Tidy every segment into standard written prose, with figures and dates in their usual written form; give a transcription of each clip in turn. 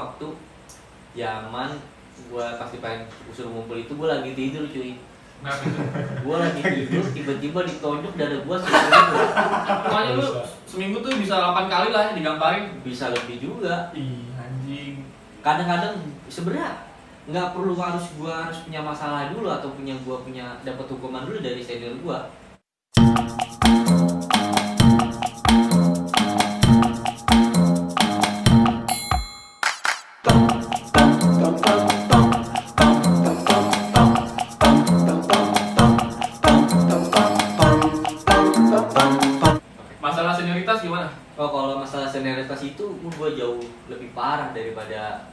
waktu zaman gua pasti pengen usul ngumpul itu gua lagi tidur cuy. Kenapa itu? Gua lagi tidur tiba-tiba ditonjok dada gua segitu. Pokoknya lu seminggu tuh bisa 8 kali lah digamparin. Bisa lebih juga. Ih, anjing. Kadang-kadang sebenarnya nggak perlu gua harus punya masalah dulu atau gua punya dapat hukuman dulu dari senior gua. Masalah senioritas gimana? Oh, kalau masalah senioritas itu gua jauh lebih parah daripada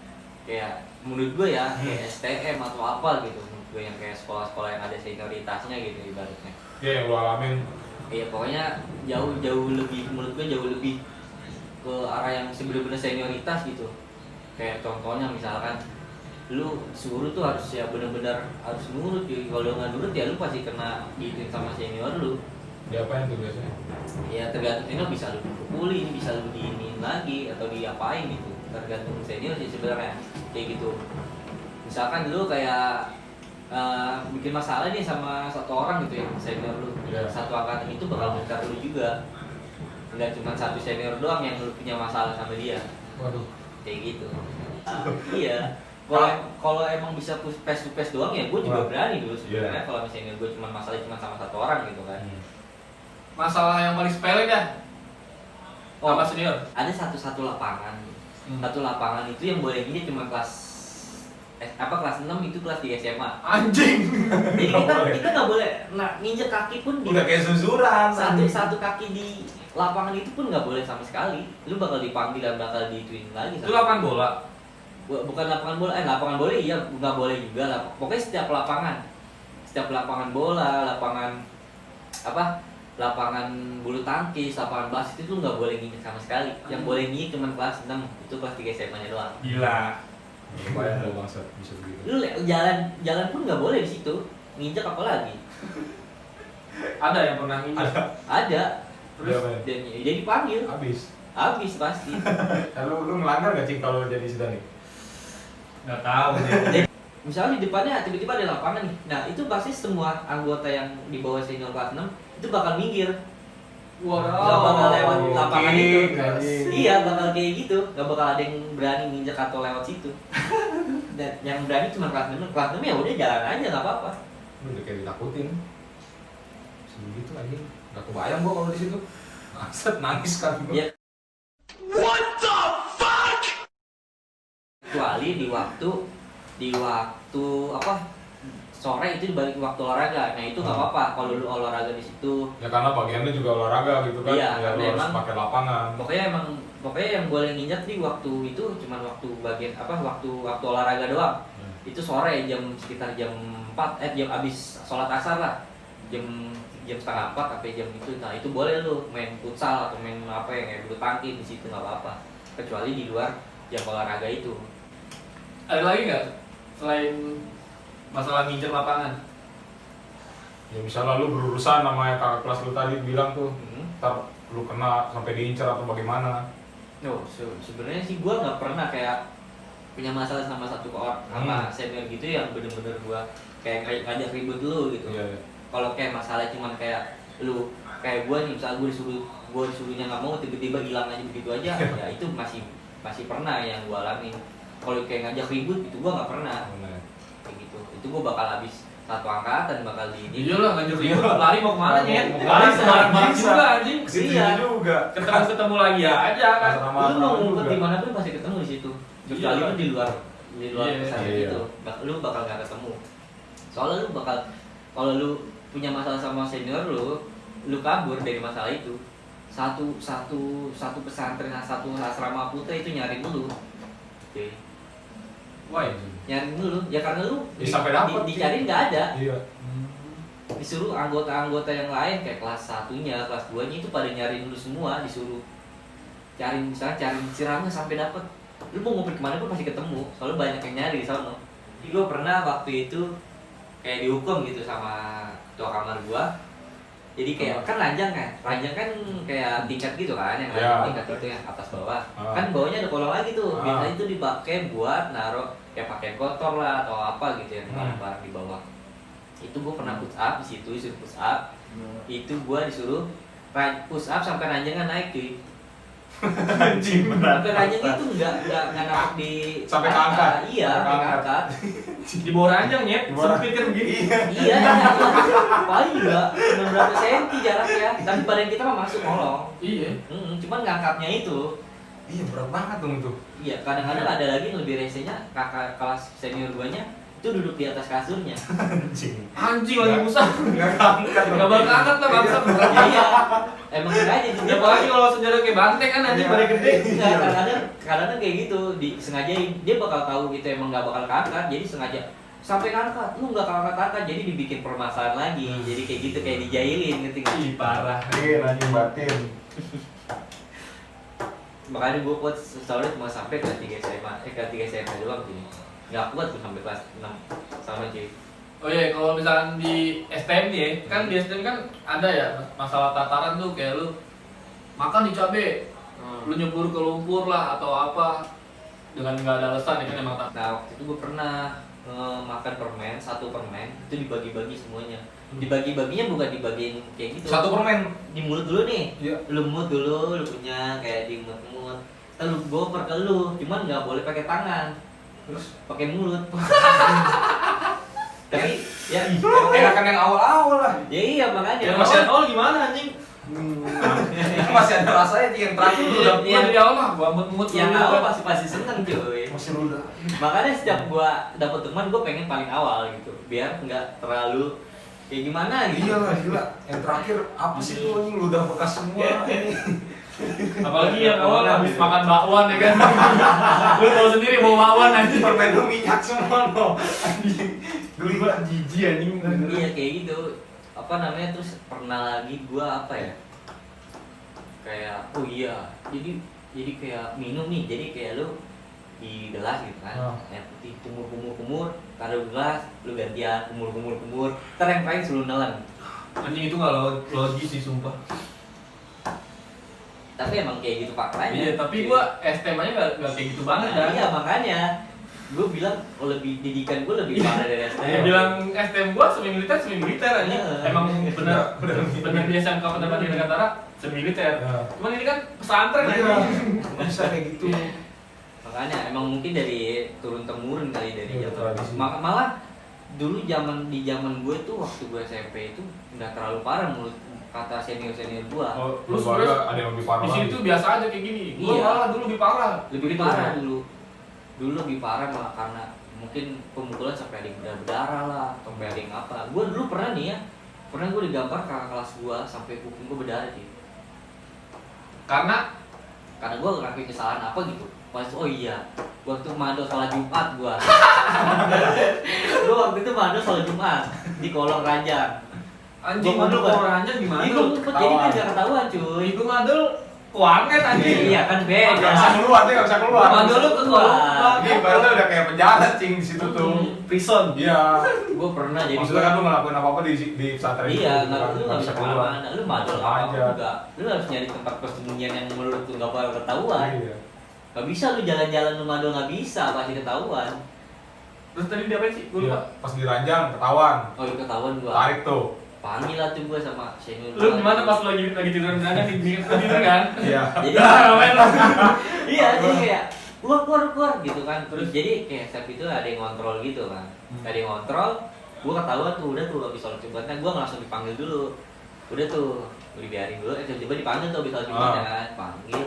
kayak menurut gue ya kayak STM atau apa gitu. Menurut gue yang kayak sekolah-sekolah yang ada senioritasnya gitu ibaratnya. Ya yang lu alamin. Iya, pokoknya jauh lebih, menurut gue jauh lebih ke arah yang bener-bener senioritas gitu. Kayak contohnya misalkan lu suruh tuh harus ya bener-bener harus nurut gitu. Kalau nggak nurut ya lu pasti kena diituin sama senior lu. Diapain tuh biasanya? Ya tergantung senior, bisa lu pukulin, bisa lu diinin lagi atau diapain gitu. Tergantung senior sih sebenarnya kayak gitu. Misalkan lu kayak bikin masalah nih sama satu orang gitu ya, senior lu, satu angkatan itu bakal ngejar lu juga. Enggak cuma satu senior doang yang lu punya masalah sama dia. Waduh. Kayak gitu. Iya. Kalau emang bisa face to face doang ya gue juga berani dulu sebenarnya. Kalau misalnya gue cuma masalah cuma sama satu orang gitu kan. Masalah yang paling sepele dah. Sama senior. Ada satu lapangan. Satu lapangan itu yang boleh gini cuma kelas 6 itu kelas 3 SMA. Anjing. Jadi kita nggak boleh nginjek kaki pun Udah kayak susuran. Satu kaki di lapangan itu pun nggak boleh sama sekali. Lu bakal dipanggil dan bakal dituin lagi. Itu lapangan bola. Bukan lapangan bola, lapangan bola iya nggak boleh juga lah. Pokoknya setiap lapangan bola, lapangan bulu tangkis, lapangan basket itu nggak boleh nginjek sama sekali. Yang boleh nginjek cuma kelas 6, itu kelas 3 SMA-nya doang. Gila. Bayang lu bangsat bisa begitu. Lu jalan pun nggak boleh di situ. Nginjek apa lagi? Ada yang pernah nginjek? Ada. Terus Dan jadi dipanggil. Habis pasti. Lu ngelanggar gak Cing kalau jadi Zidane nih? Nggak tahu Jadi, misalnya di depannya tiba-tiba ada lapangan nih. Nah, itu pasti semua anggota yang di bawah senior kelas 6 itu bakal minggir. Gak bakal lewat lapangan itu. Iya, bakal kayak gitu. Gak bakal ada yang berani nginjek atau lewat situ. Dan yang berani cuma kelas 6. Kelas 6 ya udah jalan aja, gak apa-apa. Lu udah kayak ditakutin. Sebegitu aja. Gak kebayang gua kalau di situ. Bangsat nangis kan gua. Ya. What the fuck? Kecuali di waktu apa? Sore itu dibalik waktu olahraga. Nah, itu nggak apa-apa kalau lu olahraga di situ. Ya karena bagiannya juga olahraga gitu kan. Iya, ya lu harus pakai lapangan. Pokoknya yang boleh nginjak di waktu itu cuma waktu bagian waktu olahraga doang. Itu sore sekitar jam 4 jam abis sholat asar lah. Jam setengah 4 sampai jam itu. Nah, itu boleh lu main futsal atau main apa yang kayak bulu tangkis di situ nggak apa-apa. Kecuali di luar jam olahraga itu. Ada lagi nggak selain masalah nginjek lapangan? Ya misalnya lu berurusan sama yang kakak kelas lu tadi bilang tuh, ntar lu kena sampai diincar atau bagaimana? Sebenarnya sih gua nggak pernah kayak punya masalah sama satu orang sama senior gitu yang bener-bener gua kayak ngajak ribut dulu gitu. Iya. Kalau kayak masalah cuman kayak lu kayak gua nih, misalnya gua disuruhnya nggak mau tiba-tiba hilang aja begitu aja, ya itu masih pernah yang gua alamin. Kalau kayak ngajak ribut itu gua nggak pernah. Kayak gitu. Itu gua bakal habis satu angkatan bakal di ini. Iya lah, ngajak ribut, lari mau kemana nih? Lari sebarang juga anjing. Iya juga. Ketemu lagi aja kan. Lu mau ngumpet di mana pun pasti ketemu di situ. Kecuali lu di luar pesantren gitu. Lu bakal nggak ketemu. Soalnya lu bakal kalau lu punya masalah sama senior lu kabur dari masalah itu. Satu pesantren, satu asrama putra itu nyari dulu. Oke. Wah, Nyari dulu, ya karena lu sampai dapet dicari nggak ada. Iya. Disuruh anggota-anggota yang lain kayak kelas 1-nya, kelas 2-nya itu pada nyari dulu semua, disuruh cari cirangnya sampai dapet. Lu mau ngumpet kemana pun pasti ketemu, soalnya banyak yang nyari di sana. Jadi gue pernah waktu itu kayak dihukum gitu sama ketua kamar gua. Jadi kayak kan ranjang kan kayak tingkat gitu kan, yang tingkat itu yang atas bawah. Kan bawahnya ada kolong lagi tuh. Biasanya itu dipakai buat naruh kayak pakaian kotor lah atau apa gitu yang barang-barang di bawah. Itu gue pernah push up di situ, disuruh push up. Itu gue disuruh push up sampai ranjangnya naik cuy. Anjing berat. Sampai ranjang itu enggak naik di sampai ke angkat. Iya, sampai ke angkat. Di bawah ranjang ya, sempit kan begini. Iya, paling juga berapa senti jaraknya. Tapi badan kita mah masuk kolong. Iya. Cuman ngangkatnya itu. Iya berat banget dong itu. Iya, kadang-kadang ada lagi yang lebih resenya kakak kelas senior guanya itu duduk di atas kasurnya. Anjing lagi musah. Enggak angkat. Enggak bakal angkat lah bangsa. Iya. Emang sengaja Ya apalagi kalau sejarah kayak banteng kan anjing pada gede. Enggak, kadang-kadang kayak gitu, disengajain. Dia bakal tahu itu emang nggak bakal keangkat, jadi sengaja sampai ngangkat, lu nggak keangkat-angkat, jadi dibikin permasalahan lagi. Jadi kayak gitu, kayak dijailin, ngerti nggak? Ih parah. Anjing batin. Makanya gue kuat soalnya cuma sampai kelas 3 SMA, kelas 3 SMA doang sih. Nggak kuat tuh sampai kelas 6 sama cuy. Oh iya, kalau misalkan di STM nih ya, kan di STM kan ada ya masalah tataran tuh kayak lu makan di cabe, lu nyebur ke lumpur lah atau apa dengan nggak ada alasan ya kan emang tak. Nah waktu itu gue pernah makan permen, satu permen itu dibagi-bagi semuanya. Dibagi-baginya bukan dibagiin kayak gitu. Satu permen Di mulut dulu nih. Iya. Lu mut dulu, lu punya kayak di mut-mut. Lalu goper ke lu, cuman nggak boleh pakai tangan. Terus pakai mulut. Tapi ya enakan yang awal-awal lah. ya iya makanya. Ya masih awal gimana anjing? Masih ada rasanya yang terakhir udah Iya. Di awal mah gua mut-mut Yang dulu. awal pasti seneng cuy. masih ludah. Makanya setiap gua dapet teman gua pengen paling awal gitu, biar nggak terlalu kayak gimana gitu. Iya lah gila. Yang terakhir apa sih tuh anjing ludah bekas semua ini. Apalagi yang awal habis makan bakwan ya kan. Lu tahu sendiri mau bakwan anjing. Permen lu minyak semua no. Anjing. Geli banget jijik anjing. Iya kayak gitu. Apa namanya, terus pernah lagi gua apa ya? Kayak oh iya, jadi kayak minum nih, jadi kayak lu di gelas gitu kan, air putih kumur, taruh gelas, lu gantian kumur, ntar yang lain suruh nelen. Anjing itu nggak logis sih sumpah. Tapi emang kayak gitu faktanya. Iya, tapi gua STM aja nggak kayak gitu banget Nah, dah. iya makanya gue bilang lebih didikan gue lebih parah dari STM. Dia bilang STM gua semi militer anjing. Iya. Emang benar di SMK Penerbangan Dirgantara semi militer. Cuman ini kan pesantren Iya. anjing. Bisa kayak gitu. Makanya emang mungkin dari turun temurun kali dari Iya, zaman. tradisi. Malah dulu zaman gue tuh waktu gue SMP itu nggak terlalu parah menurut kata senior gue. Oh, Lu lu sebenarnya ada yang lebih parah di lagi. situ biasa aja kayak gini. Gua Iya. malah dulu lebih parah. Lebih Gitu. parah dulu lebih parah malah karena mungkin pemukulan sampai ada yang berdarah lah, sampai ada yang apa. Gue dulu pernah nih ya, gue digambar kakak kelas gue sampai kuping gue berdarah sih. Karena Gue ngelakuin kesalahan apa gitu. Pas oh iya, waktu mado sholat Jumat gue waktu itu mado sholat Jumat di kolong ranjang. anjing Gua mandul mandul, kalau ranjang gimana? Ini gue ngumpet jadi kan gak ketahuan cuy. Itu mandul kuanget anjing. Iya kan beda. Nggak bisa keluar, dia nggak bisa keluar. Mandul lu ke kolong. Ini ibaratnya udah kayak penjara cing di situ tuh. Prison. Iya. Gue pernah jadi. Maksudnya kan lu ngelakuin apa-apa di pesantren itu. Iya, bukan lu nggak bisa kemana-mana. Lu madol Sama apa aja. juga. Lu harus nyari tempat persembunyian yang menurut lu nggak bakal ketahuan. Iya. Gak bisa lu jalan-jalan lu madol, nggak bisa, pasti ketahuan. Terus tadi dia apa sih? Gua lupa. Iya, pas di ranjang ketahuan. Oh lu ketahuan gua. Tarik tuh. Panggil lah tuh gua sama senior. Lu gimana pas lu lagi tiduran di ranjang tidur kan? Iya. Jadi Ngapain lu? iya, jadi kayak keluar gitu kan. Terus jadi kayak chef itu ada yang ngontrol gitu kan. Ada yang ngontrol. Gua ketahuan tuh udah tuh habis sholat Jumatnya gua langsung dipanggil dulu. Udah tuh, dibiarin dulu. Tiba-tiba dipanggil tuh habis sholat Jumatnya kan. Panggil.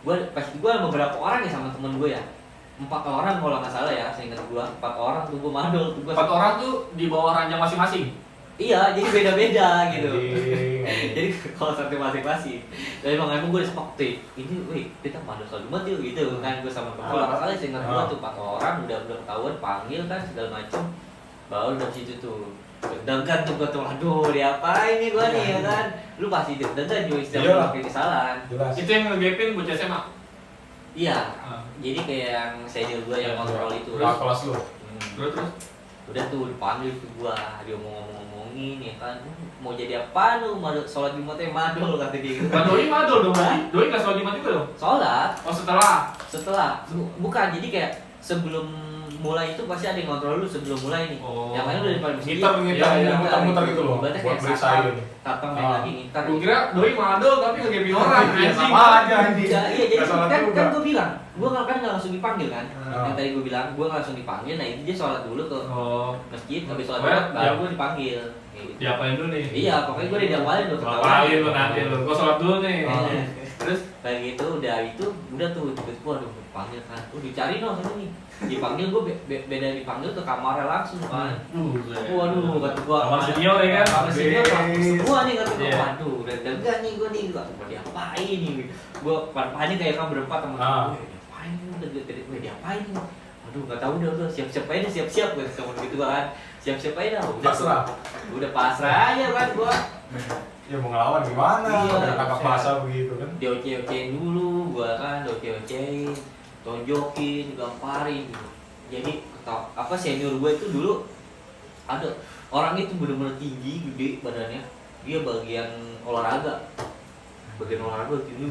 Gua sama beberapa orang ya sama temen gue ya. 4 orang kalau nggak salah ya, seingat gua 4 orang tuh gua madol tuh gua. 4 orang tuh di bawah ranjang masing-masing. Iya, jadi beda-beda gitu. Anjing. Jadi kalau satu masing-masing. Dan emang gue dispektif. Ini, wih, kita madol sholat Jumat yuk gitu kan. Gue sama temen kalau nggak salah seingat gua tuh 4 orang udah ketahuan panggil kan segala macem. Baru dari situ tuh deg-degan tuh gua tuh, aduh diapain nih gua nih ya kan. Lu pasti deg-degan cuy setiap Iyalah. melakukan kesalahan. Jelas. Itu yang ngegepin bocah SMA. Iya. Jadi kayak yang senior gua yang kontrol itu. Nah, kelas lu. Hmm. Terus Udah tuh dipanggil tuh gua, dia mau ngomong-ngomongin diomongin ya kan, mau jadi apa lu, mau sholat Jumatnya madol kata dia gitu. Nah, doi madol dong, doi nggak sholat Jumat juga dong? Sholat Oh setelah. bukan, jadi kayak sebelum mulai itu pasti ada yang kontrol lu sebelum mulai nih. Oh. Yang lain udah di depan masjid. Ngitar Iya, muter-muter gitu loh. Berarti Buat kayak bersaing. satpam main lagi ngitar. Gue kira doi madol tapi ngegepin orang Iya, anjing. sama aja anjing. Iya, jadi Nggak sholat kan juga. gue bilang, gue kan nggak langsung dipanggil kan. Ah. Yang tadi gue bilang, gue nggak langsung dipanggil. Nah itu dia sholat dulu ke Oh. masjid, habis sholat Pokoknya Jumat baru dia- gue dipanggil. Kayak gitu. Diapain dulu nih? Iya, pokoknya gue udah diawalin udah Apalin lu nanti lu. Gue sholat dulu nih. Oh. Terus Kayak gitu, udah tuh tiba-tiba aduh dipanggil kan. Dicari dong sana nih. Dipanggil gue beda dipanggil ke kamarnya langsung kan. Waduh, kata gue Kamar senior ya kan? Kamar senior langsung semua nih kata gue. Iya. Waduh, udah deg nih gue nih. Gue diapain nih? Gue panik kayak kan berempat sama Ah. gue. Diapain nih? Gue diapain nih? Aduh, gak tahu udah siap-siap aja, siap-siap gue temen gitu kan. Siap-siap aja dah. Pasrah. Udah pasrah aja kan gue. Ya mau ngelawan gimana? Iya, Udah kakak saya- pasar begitu kan. Dioce-ocein dulu, gua kan dioce-ocein, tonjokin, gamparin gitu. Jadi apa senior gue itu dulu ada orang itu bener-bener tinggi, gede badannya. Dia bagian olahraga. Bagian olahraga tinggi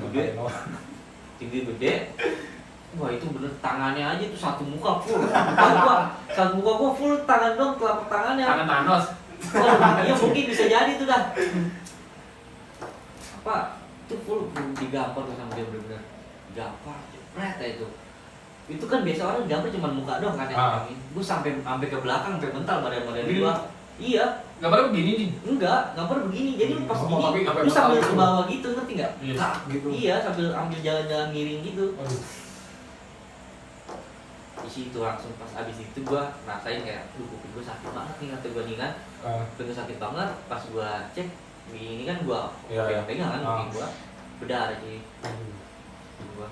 gede. Wah itu bener tangannya aja tuh satu muka full. Satu muka gua full tangan dong, telapak tangannya. tangan Thanos. Wah, iya mungkin bisa jadi tuh dah. Apa itu full digampar tuh sama dia bener-bener gampar jepret aja itu. Itu kan biasa orang gambar cuma muka doang kan Ah. yang gue sampai ke belakang sampai mental badan Begini? gua. Iya, Gambarnya begini nih. enggak, gambar begini. Jadi lu pas Oh, gini, tapi sampai lu sambil mental ke gitu. bawah gitu, ngerti nggak? Iya. Tak, Gitu. Iya, sambil ambil jalan-jalan miring gitu. Aduh. Di situ langsung pas abis itu gua rasain kayak, kuping gua sakit banget nih kata gua nih kan. Ah. Kuping gua sakit banget. Pas gua cek, ini kan gua Iya, iya. pegang kan Ah. kuping gua. Berdarah sih gua.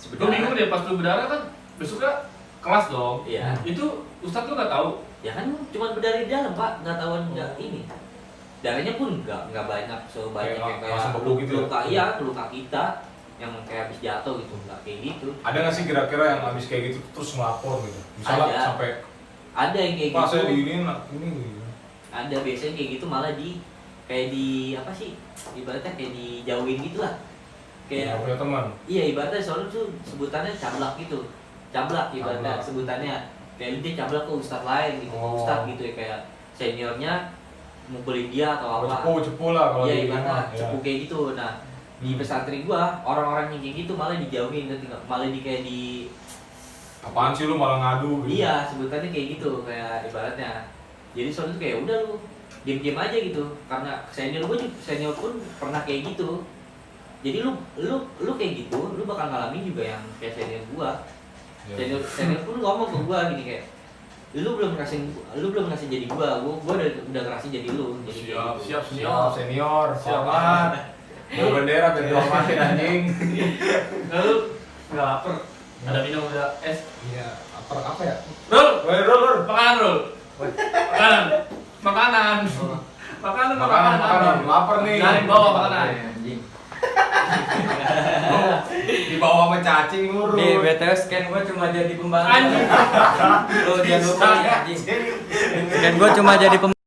Gue bingung deh pas lu berdarah kan besoknya kelas dong. Iya. Itu Ustadz lu nggak tahu. Ya kan cuma berdarah di dalam pak, nggak tahuan nggak ini. Darahnya pun nggak banyak sebanyak Kayak yang langsung kayak beku gitu ya? luka, iya luka kita yang kayak habis jatuh gitu, nggak kayak gitu. Ada nggak sih kira-kira yang habis kayak gitu terus ngelapor gitu? Misalnya Ada. sampai Ada yang kayak pas gitu. saya diinin ini gitu. Ada biasanya kayak gitu malah kayak di apa sih? Ibaratnya kayak dijauhin gitu lah. Kayak Kayak punya teman. iya ibaratnya soalnya tuh sebutannya cablak gitu. Cablak ibaratnya Cablak. sebutannya. Kayak dia cablak ke ustadz lain gitu, Oh. ustadz gitu ya kayak seniornya mukulin dia atau apa. Cepu lah kalau Iya di ibaratnya rumah, ya. cepu kayak gitu. Nah di pesantren gua orang-orang yang kayak gitu malah dijauhin, ngerti nggak? Malah kayak di Apaan sih lu malah ngadu gitu? iya sebutannya kayak gitu kayak ibaratnya. Jadi soalnya tuh kayak udah lu diam-diam aja gitu karena senior pun pernah kayak gitu. Jadi lu kayak gitu lu bakal ngalamin juga yang kayak senior gua. Iya. Senior pun ngomong ke gua gini kayak lu belum ngerasain jadi gua udah ngerasain jadi lu. Jadi kayak gitu. Siap. Siap senior, Siap. selamat. Bawa bendera biar dihormatin anjing. Lalu nggak lapar. Ada minum udah es. Iya, apa ya? Rul, Woi, Rul. makanan Rul. Makanan. Makanan. Lapar nih. Jangan bawa makanan. Dibawa sama cacing lu, Rul. Di BTW scan gua cuma jadi pembantu. Anjing. Lu jangan lupa nih, anjing. Scan gua cuma jadi pembantu.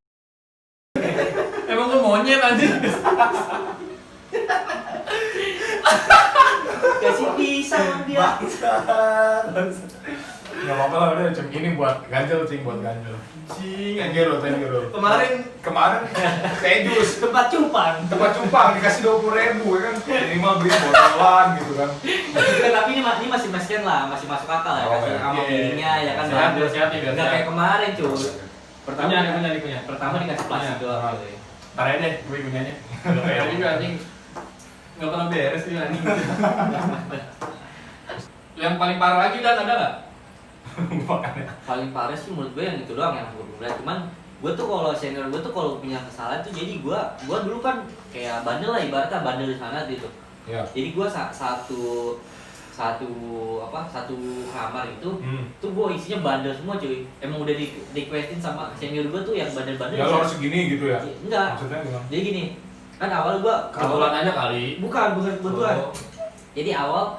Emang gua monyet anjing. Kasih pisang dia. Gak apa-apa lah, udah cek ini buat ganjel, cing, buat ganjel. Thank you, Rul. Kemarin teh jus Tempat cupang. tempat cupang dikasih 20.000 ya kan, minimal beli botolan gitu kan. Tapi ini masih masken lah, masih masuk akal ya. Oh, Kasih iya. sama belinya ya kan. Sehat, biar sehat nih, biar Nggak sehat. kayak kemarin cuy. Punya. Pertama dikasih plastik Punya. doang. Ah. cuy. Ntar aja deh, gue punyanya. Gak kayak juga anjing. Gak pernah beres nih anjing. Yang paling parah lagi Dan ada nggak? Makanya. Paling parah sih menurut gue yang itu doang yang gue bilang. Cuman gue tuh kalau senior gue tuh kalau punya kesalahan tuh jadi gue dulu kan kayak bandel lah ibaratnya bandel di sana gitu. Ya. Jadi gue satu kamar itu tuh gue isinya bandel semua cuy. Emang udah di requestin sama senior gue tuh yang bandel-bandel. Ya lo harus segini gitu ya. Enggak. Maksudnya gimana? Jadi gini, kan awal gue Kebetulan aja kali. bukan kebetulan. Oh. Jadi awal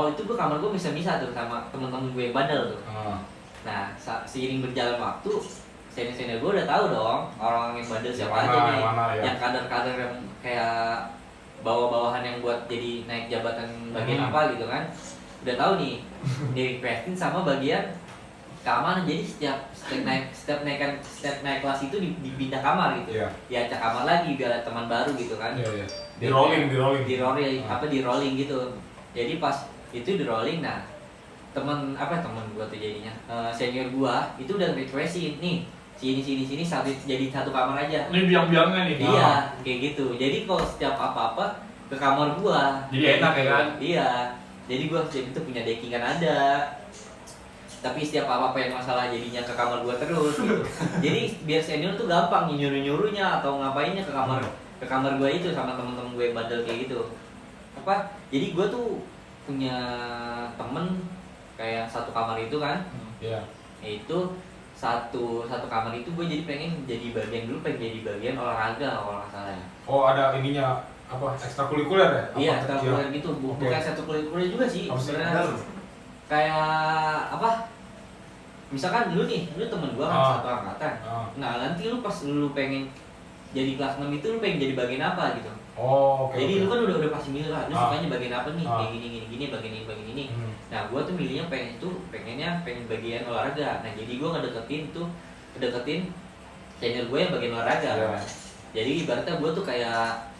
itu gue kamar gue bisa tuh sama temen-temen gue yang bandel tuh. Ah. Nah, seiring berjalan waktu senior gue udah tahu dong orang yang bandel siapa Yang aja mana, nih, yang mana, ya. yang kader-kader yang kayak bawa-bawahan yang buat jadi naik jabatan bagian apa gitu kan, udah tahu nih di requestin sama bagian keamanan. Jadi setiap naik kelas itu dipindah kamar gitu, Iya. diacak kamar lagi biar ada teman baru gitu kan. Iya. Di rolling. Di rolling gitu. Jadi pas itu di rolling, nah teman gua tuh jadinya senior gua itu udah requestin nih sini jadi satu kamar aja. Ini biang-biangnya nih. Iya, kayak gitu. Jadi kalau setiap apa-apa ke kamar gua. Jadi enak ya kan? Iya. Jadi gua jadi tuh punya deckingan ada. Tapi setiap apa-apa yang masalah jadinya ke kamar gua terus gitu. Jadi biar senior tuh gampang nyuruh-nyuruhnya atau ngapainnya ke kamar gua itu sama temen-temen gue yang bandel kayak gitu. Jadi gua tuh punya temen kayak satu kamar itu kan. Iya. Itu satu kamar itu gue jadi pengen jadi bagian olahraga kalau nggak salah ya. Oh, ada ininya apa? Ekstrakurikuler ya? Iya, Apa? ekstrakurikuler gitu. Bukan Oke. ekstrakurikuler juga sih. Apa sih? Sebenarnya kayak apa? Misalkan lu temen gua kan satu angkatan. Nah, nanti lu pas lu pengen jadi kelas 6 itu lu pengen jadi bagian apa gitu. Oh, oke. Jadi lu kan udah pasti milih lah, lu Ah. sukanya bagian apa nih? Ah. Kayak gini, bagian ini. Hmm. Nah, gua tuh milihnya pengen bagian olahraga. Nah, jadi gua ngedeketin senior gue yang bagian olahraga. Iya. Jadi ibaratnya gua tuh kayak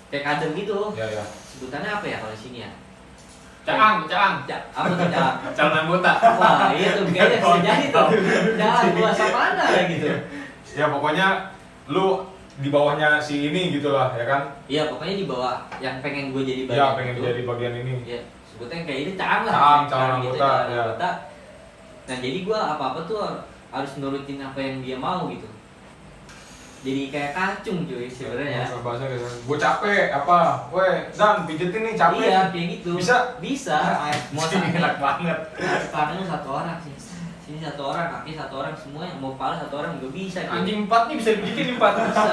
kader gitu. Iya. Sebutannya apa ya kalau di sini ya? Caang. Apa tuh Caang? Calon anggota. Wah, iya tuh kayaknya bisa jadi tuh. Caang bahasa mana ya gitu. Ya pokoknya lu di bawahnya si ini gitulah ya kan? Iya, pokoknya di bawah yang pengen gue jadi bagian. Iya, pengen itu. jadi bagian ini. Ya, sebutnya kayak ini Caang lah. Caang gitu, anggota, calon ya. anggota. Nah, jadi gue apa-apa tuh harus nurutin apa yang dia mau gitu. Jadi kayak kacung cuy sebenarnya. Bahasa gitu. Gue capek apa? Weh, Dan pijetin nih capek. Iya, kayak gitu. Bisa? Bisa. Mau Ini enak banget. sekarang satu orang sih. Sini satu orang, kaki satu orang, semua yang mau pala satu orang juga bisa. cuy. Anjing 4 nih bisa dibikin 4. Bisa.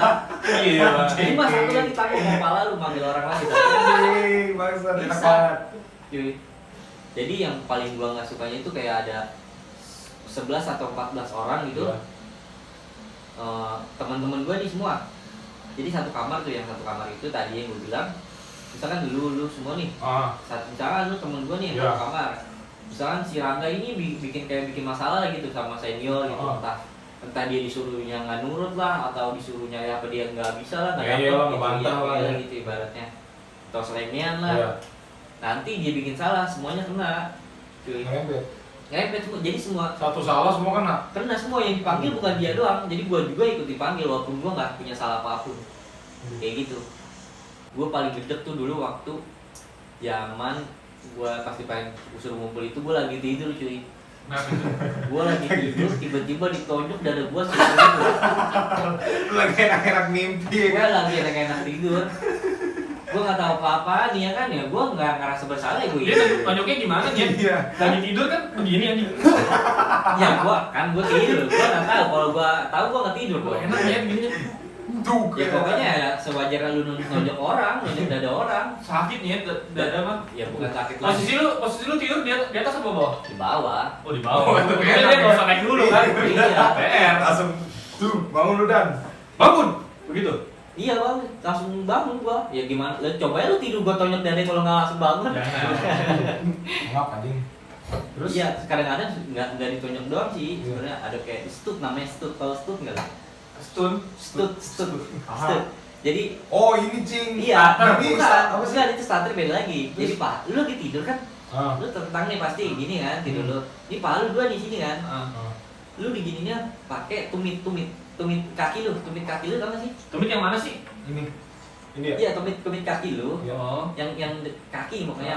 Iya. Jadi mas satu lagi takut mau pala lu manggil orang lagi. Anjing, bangsat enak Bisa. banget. Cuy. Jadi yang paling gua nggak sukanya itu kayak ada 11 atau 14 orang gitu. Iya. Teman-teman gua nih semua. Jadi satu kamar tuh, yang satu kamar itu tadi yang gua bilang. Misalkan lu semua nih. Misalkan lu temen gua nih yang Iya. satu kamar. Misalkan si Rangga ini bikin masalah gitu sama senior gitu. Entah dia disuruhnya nggak nurut lah, atau disuruhnya ya apa dia nggak bisa lah, nggak Ngeyel dapet lah, gitu, ngebantah iya, lah, iya, ya. gitu ibaratnya. Atau selengean lah. Iya. Nanti dia bikin salah, semuanya kena. Cuy. Ngepet semua, jadi semua Satu salah semua kena. semua yang dipanggil bukan dia doang. Jadi gua juga ikut dipanggil walaupun gua nggak punya salah apapun. Kayak gitu. Gua paling gede tuh dulu waktu zaman gua pasti pengen usul ngumpul itu, gua lagi tidur cuy. Gua lagi tidur tiba-tiba ditonjok dada gua seluruh. Lagi enak-enak mimpi. Gua lagi enak-enak tidur. Gua nggak tahu apa-apaan ya kan ya. Gua nggak ngerasa bersalah ya gua. Dia tonjoknya gimana nih? Iya. Lagi tidur kan begini anjing. Ya gua tidur. Gua nggak tahu, kalau gua tahu gua nggak tidur Wah, gua. enak ya begini. Tuh. Ya pokoknya ya sewajarnya lu nonjok orang, nonjok dada orang. Sakit nih ya dada mah. Ya bukan sakit lagi. Posisi lu tidur di atas apa bawah? Di bawah. Oh di bawah. Oh, itu Tapi enak, dia ya. nggak usah naik dulu kan? Iya. PR. Langsung tuh bangun lu Dan. Bangun. Begitu. Iya bang, langsung bangun gua. Ya gimana? Coba ya lu tidur gua tonjok dada kalau nggak langsung bangun. Ngap anjing. Terus? Iya, kadang-kadang nggak ditonjok doang sih. Iya. Sebenarnya ada kayak stut, namanya stut. Tahu stut nggak? Stun. Stut. Aha. Jadi Oh ini cing. iya, Ini apa sih? Itu starter beda lagi. Jadi pak, lu lagi tidur kan? Ah. Lu tentang nih pasti gini kan tidur lu. Ini paha lu dua di sini kan? Lu digininya pakai tumit kaki lu tau gak sih? Tumit yang mana sih? Ini ya. Iya, tumit kaki lu. Iya. Oh. Yang kaki pokoknya.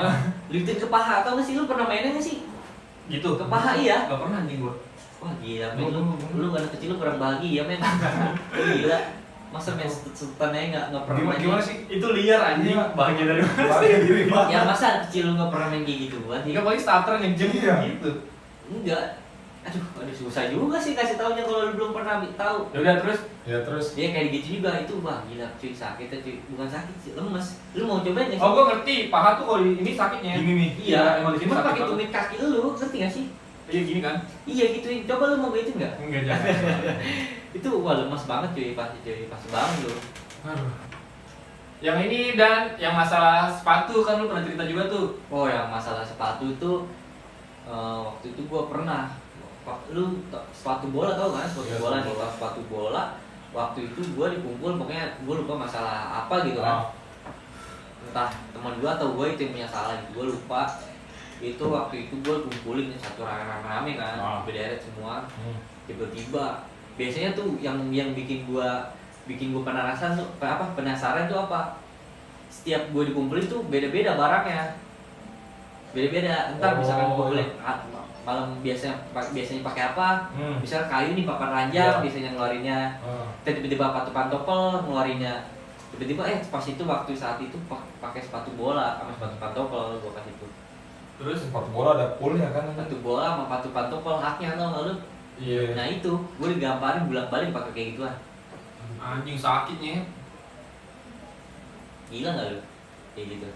Lu ituin ke paha, tau gak sih? Lu pernah mainnya gak sih? Gitu. Ke paha iya. Gak pernah anjing gua. Wah gila men, lu anak kecil lu kurang bahagia men. Gila. Masa main stut-stutan aja nggak pernah main. Gimana sih? Itu liar anjing. Iya. Bahagia dari mana? Bahagia diri banget. Ya masa anak kecil lu nggak pernah main kayak gitu buat Enggak paling starter ngejem Iya. gitu. Enggak. Aduh, susah juga sih kasih taunya kalau lu belum pernah tahu. Ya udah terus. Ya terus. Dia kayak gitu juga itu, wah gila cuy, sakit cuy. Bukan sakit sih, lemes. Lu mau cobain nggak sih? Oh gua ngerti, paha tuh kalau ini sakitnya. Ini nih. Iya, emang di sini cuma sakit pakai banget. tumit kaki lu, ngerti gak sih? Iya gini kan? Iya gituin, coba lu mau gitu nggak? Enggak jangan. Itu wah lemas banget cuy, pasti banget lu. Aduh. Yang ini dan yang masalah sepatu kan lu pernah cerita juga tuh. Oh yang masalah sepatu itu waktu itu gua pernah sepatu bola tau kan sepatu Iya, bola sepatu nih bola. pas sepatu bola waktu itu gua dikumpul pokoknya gua lupa masalah apa gitu kan. Entah teman gua atau gua itu yang punya salah gitu, gua lupa. Itu waktu itu gua kumpulin satu rame-rame kan, berderet semua. Tiba-tiba biasanya tuh yang bikin gua penasaran tuh apa? Setiap gua dikumpulin tuh beda-beda barangnya. Beda-beda. Entar misalkan gua kumpulin malam biasanya pakai apa? Misal kayu nih papan ranjang biasanya ngeluarinnya. Tiba-tiba sepatu pantopel ngeluarinnya. Tiba-tiba pas itu waktu saat itu pakai sepatu bola sama sepatu pantopel gua kasih itu. Terus sepatu bola ada poolnya kan? Sepatu bola sama sepatu pantopel haknya tau nggak lu? iya. Nah itu gua digamparin bolak-balik pakai kayak gituan. Anjing sakitnya. Gila nggak lu? Kayak gitu.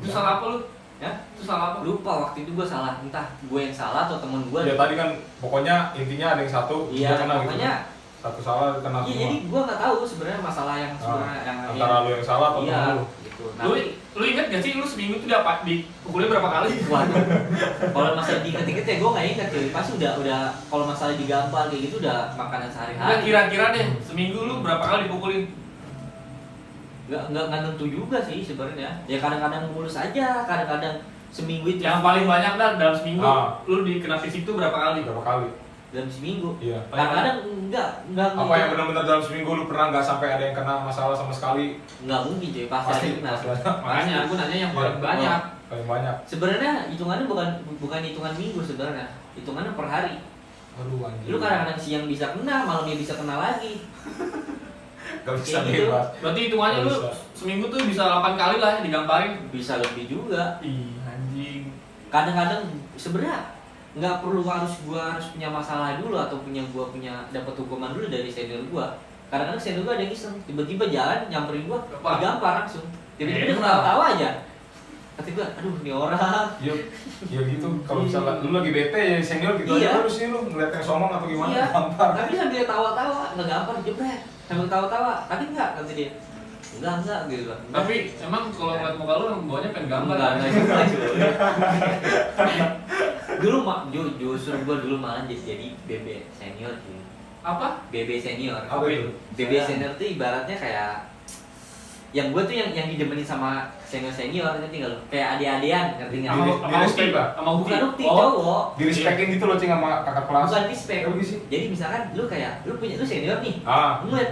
Itu salah apa lu? Ya? Itu salah apa? Lupa waktu itu gue salah, entah gue yang salah atau temen gue. Ya tadi kan pokoknya intinya ada yang satu Iya, dia kena pokoknya gitu. Satu salah kena iya, semua. jadi gue nggak tahu sebenarnya masalah yang sebenarnya yang Antara lu yang salah atau iya, temen lu. gitu. Lu lu ingat gak sih lu seminggu tuh dapat dipukulin berapa kali? Waduh, kalau masalah diinget-inget ya gue nggak inget cuy. Pasti udah kalau masalah digampar kayak gitu udah makanan Udah sehari-hari. kira-kira deh seminggu lu berapa kali dipukulin? Nggak tentu juga sih sebenarnya. Ya kadang-kadang mulus aja, kadang-kadang seminggu itu. Yang paling banyak dah dalam seminggu Ah. lu dikena fisik tuh berapa kali? Berapa kali? dalam seminggu. Iya. Kadang-kadang enggak Apa yang benar-benar dalam seminggu lu pernah nggak sampai ada yang kena masalah sama sekali? nggak mungkin cuy, pasti ada yang kena. Makanya aku nanya yang paling Iya. banyak. Paling banyak. Sebenarnya hitungannya bukan hitungan minggu sebenarnya, hitungannya per hari. Aduh anjir. Lu kadang-kadang siang bisa kena, malamnya bisa kena lagi. Gak bisa Kayak gitu. bebas. Berarti hitungannya lu Bisa. seminggu tuh bisa 8 kali lah digamparin. Bisa lebih juga. Ih, anjing. Kadang-kadang sebenarnya nggak perlu harus punya masalah dulu atau gua punya dapat hukuman dulu dari senior gua. Kadang-kadang senior gua ada yang iseng, tiba-tiba jalan nyamperin gua, Apa? digampar langsung. Tiba-tiba dia Enak. ketawa-tawa aja. Kata gua, aduh ini orang. Ya gitu. Kalau misalnya lu lagi bete ya senior gitu Iya. aja harus sih lu ngeliat yang somong atau gimana Iya. gampar. Tapi sambil tawa-tawa, nggak gampar jebret. Sambil tawa-tawa, tapi enggak kata dia. Enggak gitu. Tapi emang kalau ngeliat muka lu bawahnya pengen gambar Enggak, kan? enggak juga, cuy. Dulu justru gua dulu malah jadi BB senior cuy. Apa? BB senior. Apa itu? BB senior tuh ibaratnya kayak yang gue tuh yang didemenin sama senior ngerti nggak lo? Kayak adik-adian ngerti nggak? Sama- Sama Ukti, Pak? sama Ukti. Bukan ukti Oh, cowok. Di respectin gitu loh cing sama kakak kelas. Bukan respect. Kayak gitu sih. Jadi misalkan lu lu senior nih. Ah. Lu ngeliat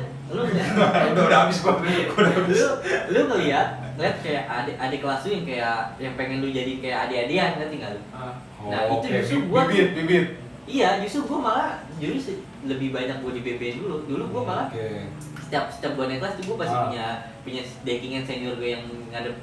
udah habis gua udah habis. lu ngeliat kayak adik kelas lu yang kayak yang pengen lu jadi kayak adik-adian ngerti nggak lu? Ah. Nah, itu oke. justru gua- bibit. Iya, justru gue malah lebih banyak gue di BB dulu. Dulu gue malah Oke. setiap gue naik kelas tuh gue pasti punya deckingan senior gue yang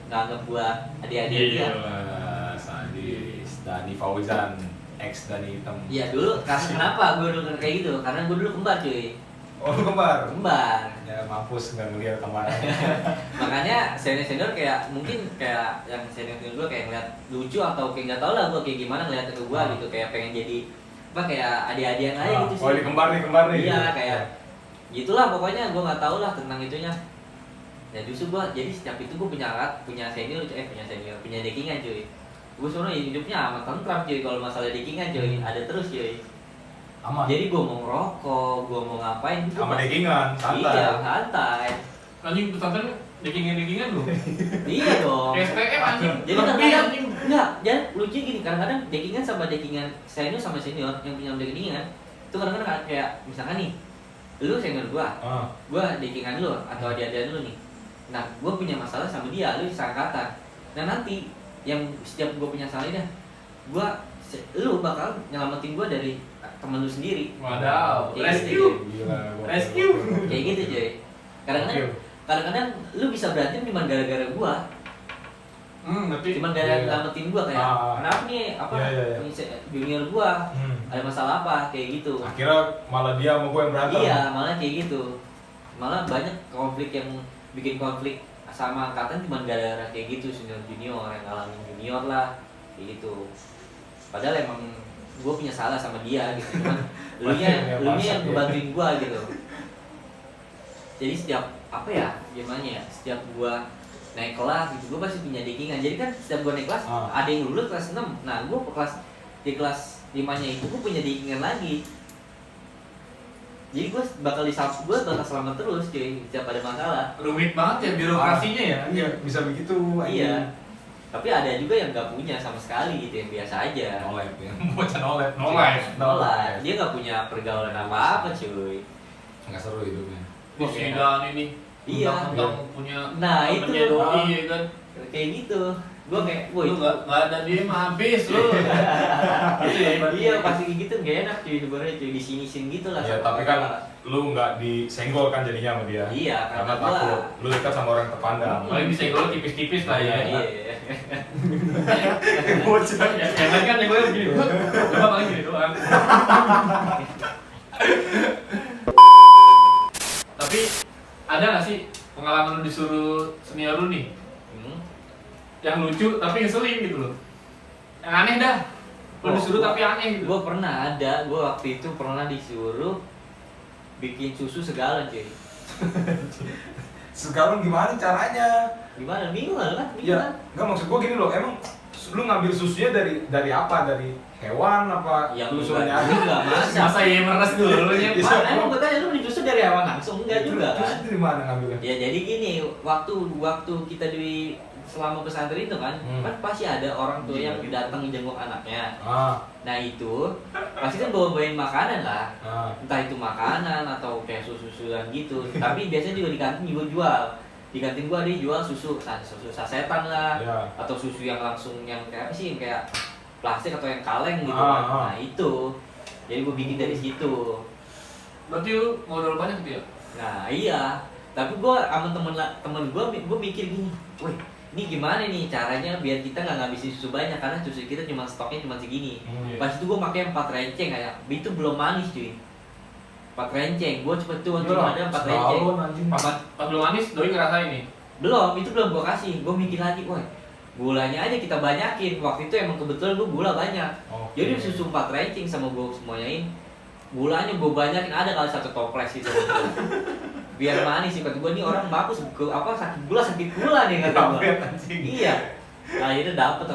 nganggap gue adik-adik dia. Gila, sadis. Dani Fauzan, ex Dani Hitam. Iya dulu, karena kenapa gue dulu kayak gitu? Karena gue dulu kembar cuy, Oh, lu kembar. kembar. Ya mampus nggak ngeliat kembar. Makanya senior kayak mungkin kayak yang senior gue kayak ngeliat lucu atau kayak nggak tau lah gue kayak gimana ngeliat ke gue gitu, kayak pengen jadi apa kayak adik-adian aja gitu sih. Oh, ini kembar nih. Iya kayak gitulah pokoknya gue nggak tahu lah tentang itunya. Ya justru gue jadi setiap itu gue punya senior punya deckingan cuy. Gue sebenarnya hidupnya amat tentram cuy kalau masalah deckingan cuy, ada terus cuy. Aman. Jadi gue mau ngerokok, gue mau ngapain gua Sama pasti- deckingan, santai. Iya santai. Anjing pesantren dekingan lu. Iya dong. STM anjing. Jadi Lebih, kadang-kadang anjing. enggak, jadi lucu gini kadang-kadang deckingan sama deckingan senior sama senior yang punya deckingan itu kadang-kadang kayak misalkan nih, lu senior gua deckingan lu atau adik-adikan lu nih. Nah, gua punya masalah sama dia, lu seangkatan. Nah nanti yang setiap gua punya salahnya, lu bakal nyelamatin gua dari temen lu sendiri. Wadaw, Kayak rescue. gitu, Gila, gua- Rescue. kayak gitu cuy. Kadang-kadang lu bisa berantem cuma gara-gara gua. Ngerti. Cuman gara-gara Iya. nyelamatin gua kayak kenapa nih Iya. junior gua Hmm. ada masalah apa kayak gitu. Akhirnya malah dia sama gue yang berantem. Iya malah kayak gitu, malah banyak konflik yang bikin konflik sama angkatan cuma gara-gara kayak gitu, senior junior yang ngalamin junior lah kayak gitu. Padahal emang gue punya salah sama dia gitu, cuman lu nya yang ngebantuin gue gitu. Jadi setiap apa ya gimana ya, setiap gue naik kelas gitu gue pasti punya dekingan. Jadi kan setiap gue naik kelas ada yang lulus kelas 6, nah gue di kelas 5-nya itu gue punya dekingan lagi. Jadi gue bakal selamat terus cuy setiap ada masalah. Rumit banget ya birokrasinya ya. Iya, bisa begitu. Iya. Tapi ada juga yang nggak punya sama sekali gitu, yang biasa aja. No life ya. Bocah no life. No life. Nolak. Dia nggak punya pergaulan apa-apa cuy. Nggak seru hidupnya. Di sidang ini. Iya. Tentang punya Nah, temennya itu. doi ya kan. Kayak gitu. Gue kayak, woi. Lu nggak ada dia mah habis lu. Gitu ya. Iya pasti kayak gitu nggak enak cuy sebenarnya cuy, di sini gitu lah. Ya tapi kan lu nggak disenggol kan jadinya sama dia. Iya, karena karena gua- takut lu dekat sama orang terpandang. Paling bisa gue tipis-tipis lah ya. Iya. Bocah. Yang lain kan yang gue begini. Coba paling gini doang. Tapi ada nggak sih pengalaman lu disuruh senior lu nih yang lucu tapi ngeselin gitu loh, yang aneh dah, lu disuruh tapi aneh gitu. Gue pernah ada, gue waktu itu pernah disuruh bikin susu segalon cuy. Sekarang gimana caranya? Gimana? Bingung kan? Ya, nggak maksud gua gini loh. Emang lu ngambil susunya dari apa? Dari hewan apa? Ya susunya enggak masa. Masa ya meres dulu nya. Iya. Mana emang gue tanya lu beli susu dari hewan langsung? Enggak juga Terus kan? dari mana ngambilnya? Ya jadi gini, waktu kita di selama pesantren itu kan, kan pasti ada orang tua yang datang jenguk anaknya. Nah itu pasti kan bawain makanan lah, entah itu makanan atau kayak susu-susuan gitu. Tapi biasanya juga di kantin juga jual. Di kantin gua dia jual susu sasetan lah, atau susu yang langsung yang kayak apa sih, yang kayak plastik atau yang kaleng gitu kan. Nah itu, jadi gua bikin dari situ. Berarti lu modal banyak gitu ya? Nah iya, tapi gue sama temen gue mikir gini, wih ini gimana nih caranya biar kita nggak ngabisin susu banyak, karena susu kita cuma stoknya cuma segini. Pas itu gue pakai 4 renceng kayak, itu belum manis cuy. 4 renceng, gue cuma ada 4 renceng. Pas belum manis, doi ngerasain nih. Belum, itu belum gue kasih. Gue mikir lagi, wah gulanya aja kita banyakin. Waktu itu emang kebetulan gue gula banyak. Jadi susu 4 renceng sama gue semuain, gulanya gue banyakin, ada kali 1 toples itu. Biar manis sih, kata gue nih orang bagus sakit gula nih kata gue. Iya. Akhirnya dapet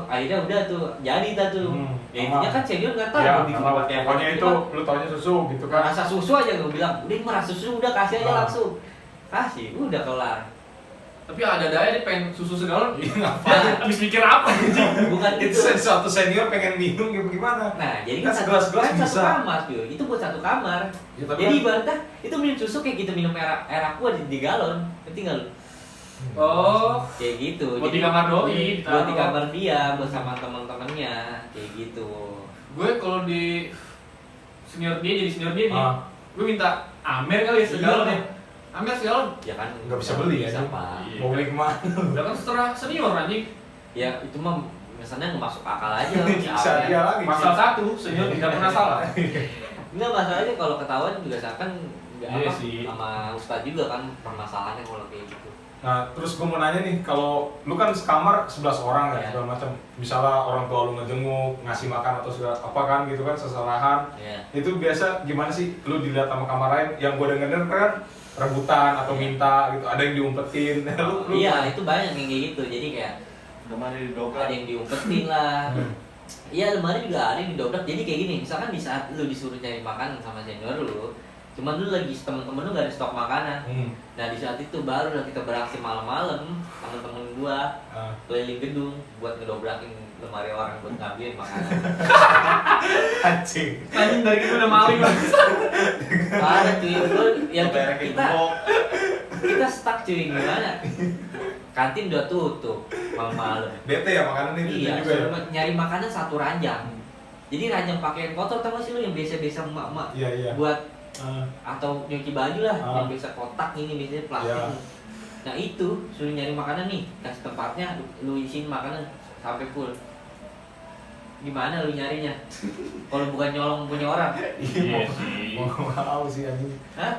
akhirnya udah tuh jadi tuh. Ya intinya kan senior nggak tahu Ya, bikin pokoknya apa. itu lu taunya susu gitu kan. Rasa susu aja gue bilang, udah merasa susu udah kasih aja langsung. Kasih, udah kelar. Tapi ada aja dia pengen susu segalon. Ngapain? Habis mikir apa anjing? Bukan Itu itu. suatu senior pengen minum gimana? Nah, jadi Kan kan segelas-gelas satu bisa. kamar, cuy. Itu buat 1 kamar. Ya, tapi Jadi kan- ibaratnya itu minum susu kayak gitu minum air aqua di galon. Ngerti nggak lu? Oh, Kayak gitu. buat Jadi, di kamar doi. buat di kamar dia, buat sama teman-temannya, kayak gitu. Gue kalau di senior dia jadi senior dia nih, gue minta Amer kali ya segalon Iya. ya. Amer segalon. Ya kan Nggak bisa beli ya, bisa, Ji? Pak. Iya. Mau beli kemana? Udah kan setelah senior anjing. Ya itu mah misalnya nggak masuk akal aja. Bisa dia lagi. Pasal 1, senior tidak pernah salah. Enggak, masalahnya kalau ketahuan juga seakan nggak Iya apa sih. sama Ustadz juga kan permasalahannya kalau kayak gitu. Nah, terus gue mau nanya nih, kalau lu kan sekamar 11 orang ya, Iya. segala macam. Misalnya orang tua lu ngejenguk, ngasih makan atau segala apa kan gitu kan, seserahan. Ya. Itu biasa gimana sih lu dilihat sama kamar lain? Yang gue denger kan rebutan atau Iya. minta gitu, ada yang diumpetin. lu Iya, itu banyak yang kayak gitu. Jadi kayak Lemari ada yang diumpetin lah. Iya, lemari juga ada yang didobrak. Jadi kayak gini, misalkan di saat lu disuruh cari makanan sama senior lu, cuman lu lagi temen-temen lu gak ada stok makanan. Nah di saat itu baru lah kita beraksi malam-malam sama temen gua keliling gedung buat ngedobrakin lemari orang buat ngambilin makanan. Anjing. Anjing dari kita udah maling banget. Parah cuy, gua yang Berekin kita blok. kita stuck cuy gimana? Kantin udah tutup malam-malam. Bete ya makanan itu Iya, juga ya. suruh nyari makanan 1 ranjang. Jadi ranjang pakaian kotor tau gak sih lu yang biasa-biasa emak-emak Iya, iya. buat atau nyuci baju lah, yang biasa kotak ini biasanya plastik. Iya. Nah itu suruh nyari makanan nih, kasih tempatnya, lu isiin makanan sampai full. Gimana lu nyarinya? Kalau bukan nyolong punya orang? Iya sih. Mau sih anjing. Hah?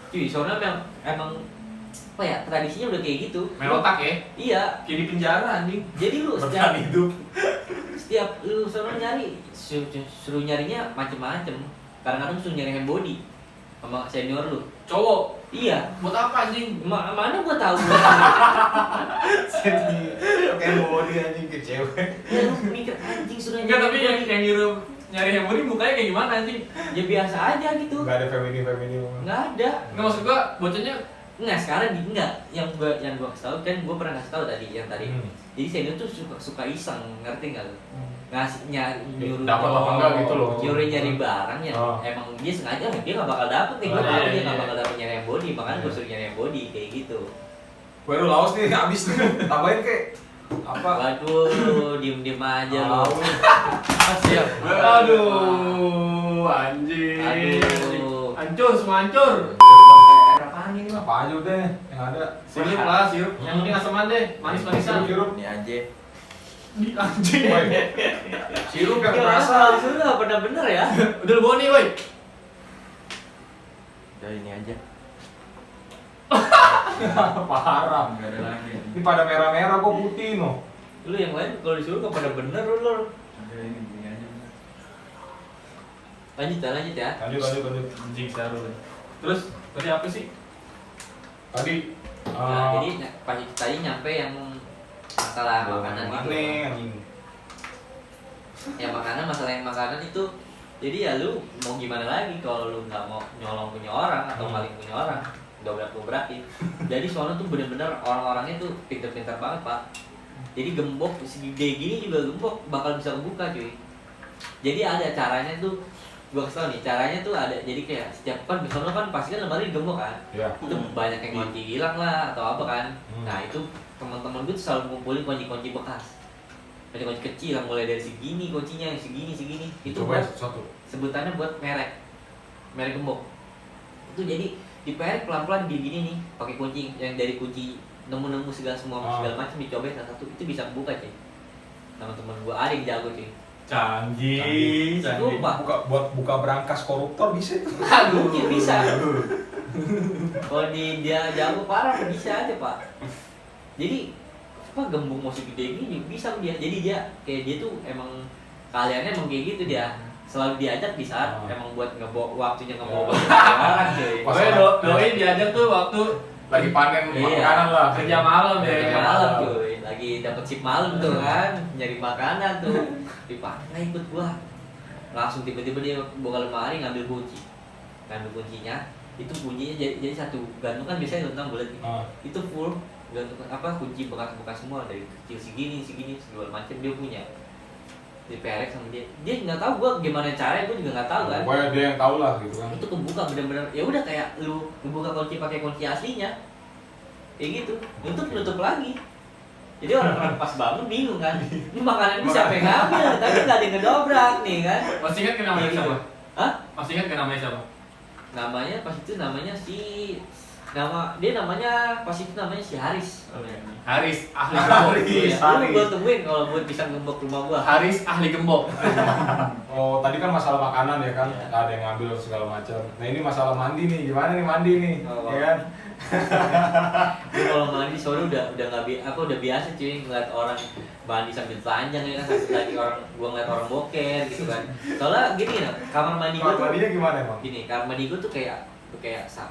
Cuy, soalnya emang apa ya, tradisinya udah kayak gitu. Main otak ya. Iya, Kayak di penjara anjing. jadi lu Bertahan hidup. setiap lu suruh nyari, suruh nyarinya macem-macem. Kadang-kadang suruh nyari hand body sama senior lu. Cowok. Iya. Buat apa anjing? Mana gua tahu. Kayak mau dia anjing ke cewek. Ya lu mikir anjing suruh Enggak, tapi hand body. yang nyuruh nyari handphone ini mukanya kayak gimana anjing? Ya biasa aja gitu. Gak ada feminin. Nggak ada. Enggak, maksud gua bocahnya Nggak, sekarang enggak. Yang gua kasih tahu kan, gua pernah kasih tahu tadi yang tadi. Jadi senior tuh suka iseng, ngerti nggak lu? Ngasih nyuruh Dapat apa enggak gitu loh. nyuruh nyari barang yang emang dia sengaja dia nggak bakal dapet nih, gue Oh, tahu iya, dia iya. nggak bakal dapet nyari yang body, makanya gue suruh nyari yang body kayak gitu. Gue lu laos nih habis nih. Tambahin kayak apa? Waduh, diem aja lu. Siap. aduh, anjing. Aduh. Hancur, semua hancur. Apaan ini mah? Apa aja udah yang ada. Sirup lah, sirup. Yang penting aseman deh, manis-manisan. Sirup. Ini aja. Di anjing. Sirup yang Gak terasa. disuruh nggak pernah bener ya. Udah lu bawa nih, woi. Udah ini aja. Parah. Enggak ada lagi. Ini pada merah-merah kok putih no. Lu yang lain kalau disuruh nggak pernah bener lu. Udah ini aja. Lanjut ya. Lanjut. Anjing seru. Terus tadi apa sih? Tadi Nah, jadi pas tadi nyampe yang masalah makanan gitu. Aneh anjing. Ya masalah yang makanan itu, jadi ya lu mau gimana lagi kalau lu nggak mau nyolong punya orang atau maling punya orang, dobrak-dobrakin. Jadi soalnya tuh bener-bener orang-orangnya tuh pinter-pinter banget pak. Jadi gembok segede gini juga gembok bakal bisa kebuka cuy. Jadi ada caranya tuh, gua kasih tau nih caranya tuh ada. Jadi kayak setiap kan misalnya kan pasti kan lemari digembok kan, Iya. itu banyak yang kunci hilang lah atau apa kan. Nah itu teman-teman gue tuh selalu ngumpulin kunci-kunci bekas, kunci-kunci kecil yang mulai dari segini kuncinya, segini itu Coba buat satu. sebutannya buat merek gembok. Itu jadi diperek pelan-pelan gini nih pakai kunci yang dari kunci nemu segala macam dicobain satu itu bisa kebuka cuy. Teman-teman gue ada yang jago cuy. Canggih. Sumpah. Buka berangkas koruptor bisa. Aduh, Mungkin bisa. Kalau dia jago parah bisa aja pak. Jadi apa gembok masih gede gini bisa dia. Jadi dia kayak dia tuh emang kaliannya emang kayak gitu dia. Selalu diajak di saat emang buat waktunya ngebawa orang cuy. Pokoknya doi diajak tuh waktu Lagi panen Iya. makanan lah. kerja malam Dari ya. malam cuy, lagi dapet shift malam tuh kan, nyari makanan tuh. Dipakai ikut gua. Langsung tiba-tiba dia buka lemari ngambil kunci. Ngambil kuncinya, itu kuncinya jadi satu gantungan biasanya tentang bulat gitu. Itu full gantungan apa kunci bekas-bekas semua dari kecil segini segala macam dia punya. Diperek sama dia. Dia nggak tahu gua gimana caranya, gua juga nggak tahu kan. Pokoknya dia yang tahu lah gitu kan. Itu kebuka bener-bener ya udah kayak lu ngebuka kunci pakai kunci aslinya kayak gitu, nutup lagi. Jadi orang-orang pas bangun bingung kan, ini makanan gue siapa yang ngambil, tapi nggak ada yang ngedobrak nih kan. Masih ingat kan namanya Gitu. siapa? Hah? Masih ingat kan namanya siapa? Namanya pas itu namanya si Haris. Haris ahli gembok. Haris. Iya, lu gua temuin kalau buat bisa ngembok rumah gua. Haris ahli gembok. Oh, tadi kan masalah makanan ya kan, Iya. ada yang ngambil segala macam. Nah ini masalah mandi nih, gimana nih mandi nih, Oh. ya kan? Gue kalau mandi sore udah biasa cuy ngeliat orang mandi sambil telanjang ya kan, sambil lagi gua ngeliat orang boker gitu kan. Soalnya gini ya, kamar mandi gua Kalau tuh mandinya gimana emang? gini, kamar mandi gua tuh kayak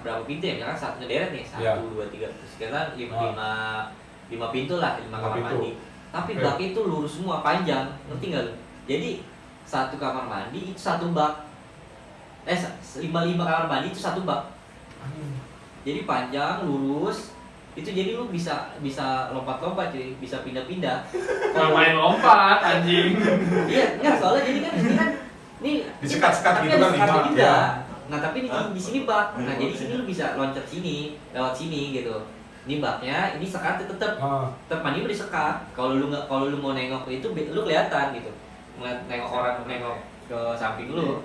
berapa pintu ya, misalkan saat ngederet nih 1, Iya. 2, 3, sekitar 5 pintu lah, 5 kamar pintu. mandi. Tapi Oke. bak itu lurus semua, panjang, ngerti nggak lu? Jadi satu kamar mandi itu satu bak. 5 kamar mandi itu satu bak. Jadi panjang, lurus, itu jadi lu bisa lompat-lompat cuy, bisa pindah-pindah. Ngapain lompat anjing? Iya, enggak soalnya jadi kan ini kan Disekat-sekat tapi gitu ada kan, sekatnya lima, juga. ya. Nah, tapi di sini bak. Nah, jadi sini lu bisa loncat sini, lewat sini gitu. Ini baknya, ini sekatnya tetap mandi lu disekat. Kalau lu mau nengok itu lu kelihatan gitu. Nengok orang nengok ke samping lu.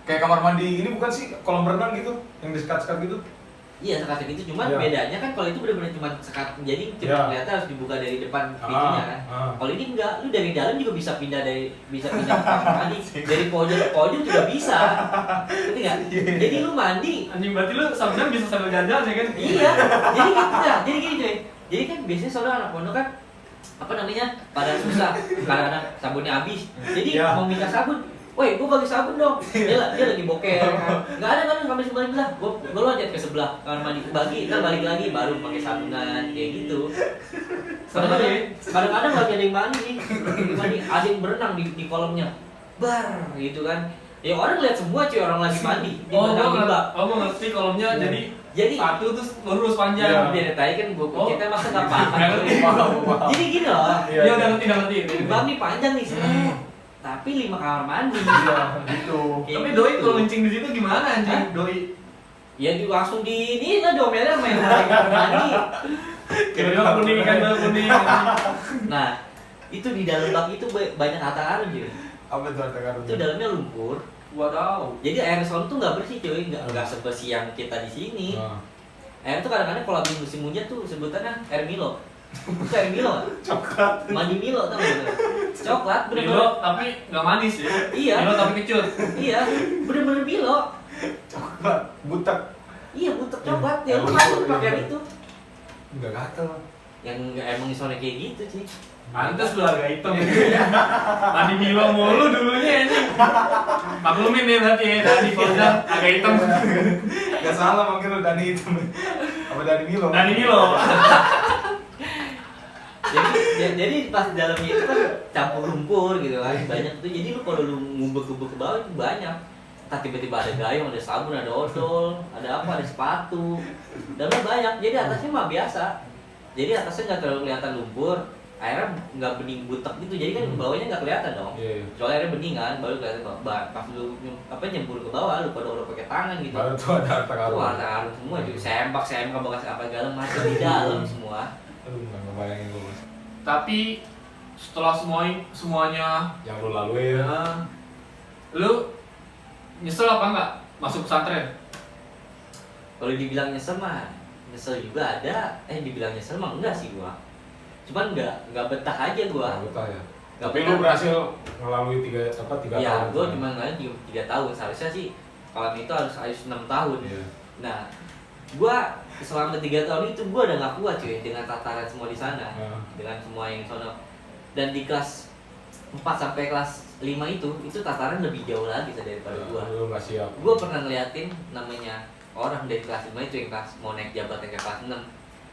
Kayak kamar mandi ini bukan sih kolam renang gitu, yang disekat-sekat gitu? Iya, sekatnya gitu, cuman Iya. bedanya kan kalau itu benar-benar cuma sekat, jadi cuma Iya. kelihatan harus dibuka dari depan pintunya kan. Ah. Kalau ini enggak, lu dari dalam juga bisa pindah ke kamar mandi, dari pojok ke pojok juga bisa. Ngerti enggak? Jadi lu mandi, Anjing berarti lu sambil bisa sambil jalan ya kan? iya. Jadi gitu ya, jadi gini cuy. Jadi kan biasanya soalnya anak pondok kan apa namanya pada susah karena sabunnya habis. Jadi Ya. mau minta sabun, woi gue bagi sabun dong. Dia lagi boker. Nggak ada sampai sebelah. Gue loncat ke sebelah kamar mandi bagi, ntar balik lagi baru pakai sabunan kayak gitu. Kadang-kadang lagi ada yang mandi, ada yang berenang di kolamnya, bar gitu kan. Ya orang lihat semua cuy orang lagi mandi. Oh, berenang di bak. gue ngerti kolomnya Jadi satu terus lurus Iya. panjang. Dia tadi kan kita masa nggak paham. Nggak ngerti. Jadi gini loh. Iya, Dia udah ngerti. Bang nih panjang nih, tapi 5 kamar mandi. Iya, gitu. Kayak Tapi gitu. doi kalau ngencing di situ gimana anjing? Hah? Doi Ya langsung di ini lah domelnya main kamar mandi. kira-kira kuning kan kuning. Nah, itu di dalam bak itu banyak harta karun cuy. Apa tuh harta karun? Itu dalamnya lumpur. Wadaw. Jadi air sono tuh nggak bersih cuy, nggak sebersih yang kita di sini. Nah, Air tuh kadang-kadang kalau habis musim hujan tuh sebutannya air Milo. Itu air Milo nggak? coklat. Mandi Milo tau gak? Coklat bener-bener. Milo tapi nggak manis ya. Iya. Milo tapi kecut. Iya, bener-bener Milo. Coklat, butek. Iya, butek coklat. Ya lu Air mandi lumpur, pakai iya. yang itu. Enggak gatel. Yang emang isone kayak gitu sih. Pantes lu agak hitam. Mandi Milo mulu dulunya ini. Maklumin ya berarti ya, Dani Fauzan agak hitam. Enggak salah manggil lu Dani itu. Apa Dani Milo? Dani Milo. Jadi pas di dalamnya itu kan campur lumpur gitu kan banyak tuh. Jadi lu kalau lu ngumbek-ngumbek ke bawah itu banyak. Entah tiba-tiba ada gayung, ada sabun, ada odol, ada apa, ada sepatu. Dalamnya banyak. Jadi atasnya mah biasa. Jadi atasnya nggak terlalu kelihatan lumpur. Airnya nggak bening butek gitu, jadi kan bawahnya nggak kelihatan dong. Iya. Soalnya airnya bening kan, baru kelihatan pas lu nyembur ke bawah, lu pada pakai tangan gitu. Baru tuh ada harta karun. Wah, harta karun semua cuy, sempak bekas apa segala macam di dalam semua. Aduh, enggak ngebayangin lu. Mas. Tapi setelah semuanya Yang lu laluin. ya, lu nyesel apa enggak masuk pesantren? Kalau dibilang nyesel mah, nyesel juga ada. Dibilang nyesel mah enggak sih gua. Cuman enggak betah aja gua. Nggak betah ya. Nggak Tapi betah. lu berhasil melalui 3 Ya, tahun. gua cuma ngalamin 3 tahun. Seharusnya sih kalau itu harus 6 tahun. Iya. Nah, gua selama 3 tahun itu gua udah nggak kuat cuy dengan tataran semua di sana, dengan semua yang sono. Dan di kelas 4 sampai kelas 5 itu tataran lebih jauh lagi daripada gua. Lu nggak siap. Gua pernah ngeliatin namanya orang dari kelas 5 itu yang kelas mau naik jabatan ke kelas 6.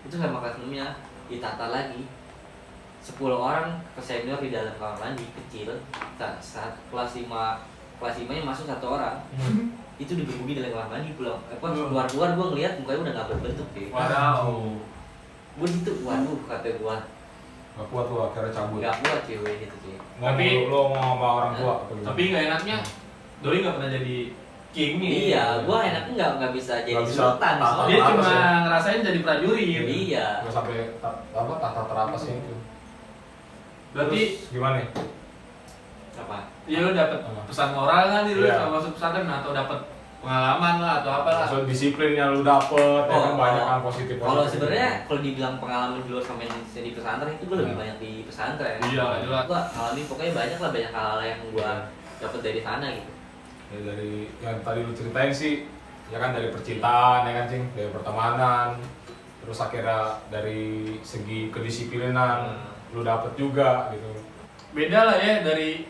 Itu sama kelas 6-nya ditata lagi. 10 orang ke senior di dalam kamar mandi kecil. Saat kelas 5-nya masuk 1 orang. Itu digebuki dalam kamar mandi pulang. Keluar-keluar gua ngeliat mukanya udah gak berbentuk deh. Wadaw. Gua gitu, waduh kata gua. Nggak kuat lu akhirnya cabut. Gak kuat cewek gitu sih. Tapi- lu ngomong sama orang tua atau gimana? Tapi nggak enaknya Doi nggak pernah jadi king nih. Iya, gua enaknya gak bisa jadi Nggak bisa sultan. tahan. soalnya. Dia Teratas cuma ya? ngerasain jadi prajurit. Iya. Nggak sampai tahta teratasnya itu. Berarti Terus gimana nih? Apa? ya lu dapet pesan moral kan di lu Iya. sama masuk pesantren atau dapet pengalaman lah atau apa lah. Maksud disiplinnya lu dapet, ya kan Oh, banyak oh. kan positif. Kalau sebenarnya kalau dibilang pengalaman di luar sama di pesantren itu gue lebih Iya. banyak di pesantren. Iya, jelas. Gua alami pokoknya banyak hal-hal yang gua dapet dari sana gitu. Ya, dari yang tadi lu ceritain sih, ya kan dari percintaan, ya kan Cing, dari pertemanan, terus akhirnya dari segi kedisiplinan, lu dapet juga gitu. Beda lah ya dari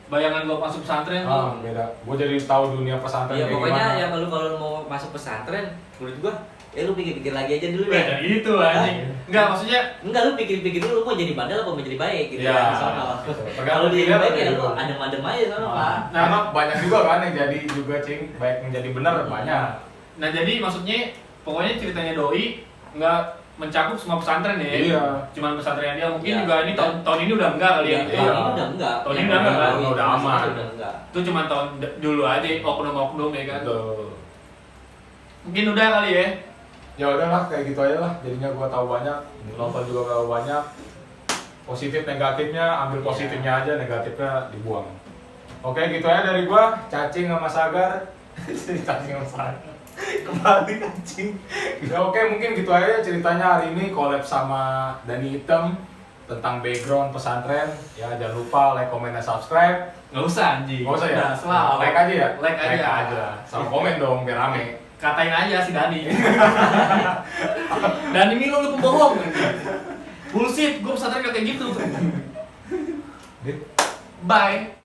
bayangan gua masuk pesantren tuh. Beda. Gue jadi tahu dunia pesantren Iya kayak pokoknya gimana. ya kalau lu mau masuk pesantren, menurut gua lu pikir-pikir lagi aja dulu Beda deh. gitu anjing. Enggak maksudnya Enggak, lu pikir-pikir dulu lu mau jadi bandel apa mau jadi baik gitu Iya, kan di sono. gitu. Kalau dia Tergantung baik ya pilihan lu lu. adem-adem aja sono, Pak. Karena banyak juga kan yang jadi juga Cing, baik yang jadi benar banyak. nah jadi maksudnya pokoknya ceritanya Doi nggak mencakup semua pesantren ya. Iya. Cuman pesantren dia mungkin Iya. juga ini tahun ini udah enggak kali ya. Iya, tahun ini udah enggak. Tahun ini udah enggak, kan? Udah aman. Udah enggak. Itu cuma tahun dulu aja oknum-oknum ya kan. Betul. Mungkin udah kali ya. Ya udahlah kayak gitu aja lah. Jadinya gua tahu banyak, nonton juga tahu banyak. Positif negatifnya ambil positifnya aja, negatifnya dibuang. Oke, gitu aja dari gua, Cacing sama Sagar. Cacing sama Sagar. Kembali Cacing. Ya oke, mungkin gitu aja ceritanya hari ini collab sama Dani Hitam tentang background pesantren. Ya jangan lupa like, comment, dan subscribe. Nggak usah anjing. Nggak usah ya? Udah, selalu. Like aja ya? Like aja. Sama komen dong biar rame. Katain aja si Dani. Dani Milo lu pembohong. Bullshit, gue pesantren gak kayak gitu. Dit. Bye.